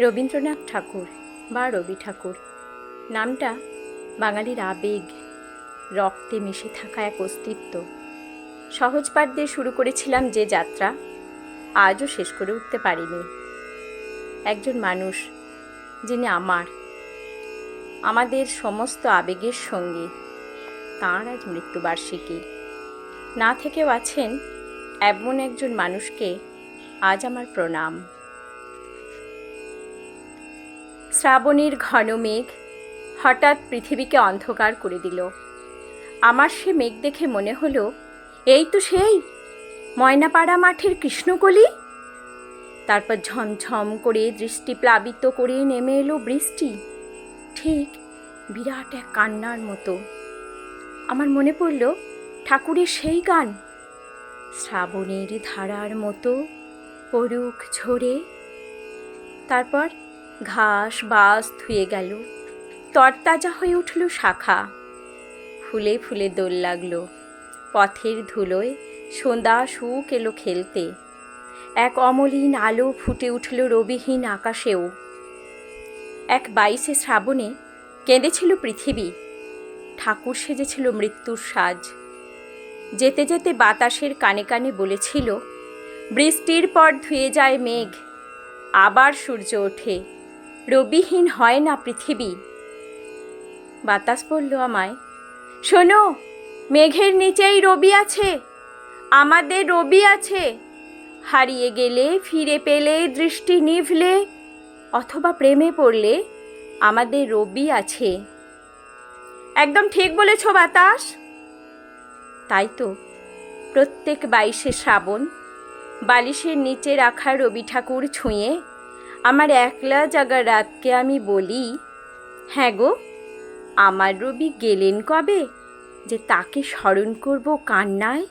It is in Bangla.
রবীন্দ্রনাথ ঠাকুর বা রবি ঠাকুর নামটা বাঙালির আবেগ, রক্তে মিশে থাকা এক অস্তিত্ব। সহজপাঠ দিয়ে শুরু করেছিলাম যে যাত্রা, আজও শেষ করে উঠতে পারিনি। একজন মানুষ যিনি আমাদের সমস্ত আবেগের সঙ্গী, তাঁর আজ মৃত্যুবার্ষিকী। না থেকেও আছেন এমন একজন মানুষকে আজ আমার প্রণাম। শ্রাবণের ঘন মেঘ হঠাৎ পৃথিবীকে অন্ধকার করে দিল। আমার সে মেঘ দেখে মনে হলো, এই তো সেই ময়নাপাড়া মাঠের কৃষ্ণকলি। তারপর ঝমঝম করে দৃষ্টি প্লাবিত করে নেমে এলো বৃষ্টি, ঠিক বিরাট এক কান্নার মতো। আমার মনে পড়ল ঠাকুরের সেই গান, শ্রাবণের ধারার মতো পড়ুক ঝরে। তারপর ঘাস বাস ধুয়ে গেল, তরতাজা হয়ে উঠল শাখা, ফুলে ফুলে দোল লাগলো। পথের ধুলোয় সন্ধ্যা সুখ এলো খেলতে, এক অমলিন আলো ফুটে উঠল রবিহীন আকাশেও। এক 22শে শ্রাবণে কেঁদেছিল পৃথিবী, ঠাকুর সেজেছিল মৃত্যুর সাজ। যেতে যেতে বাতাসের কানে কানে বলেছিল, বৃষ্টির পর ধুয়ে যায় মেঘ, আবার সূর্য ওঠে, রবিহীন হয় না পৃথিবী। বাতাস বলল আমায়, শোনো, মেঘের নিচেই রবি আছে, আমাদের রবি আছে। হারিয়ে গেলে, ফিরে পেলে, দৃষ্টি নিভলে অথবা প্রেমে পড়লে আমাদের রবি আছে। একদম ঠিক বলেছ বাতাস। তাই তো প্রত্যেক 22শে শ্রাবণ বালিশের নিচে রাখা রবি ঠাকুর ছুঁয়ে আমার একলা জাগা রাতকে আমি বলি, হ্যাঁ গো, আমার রবি গেলেন কবে যে তাকে স্মরণ করব কান্নায়।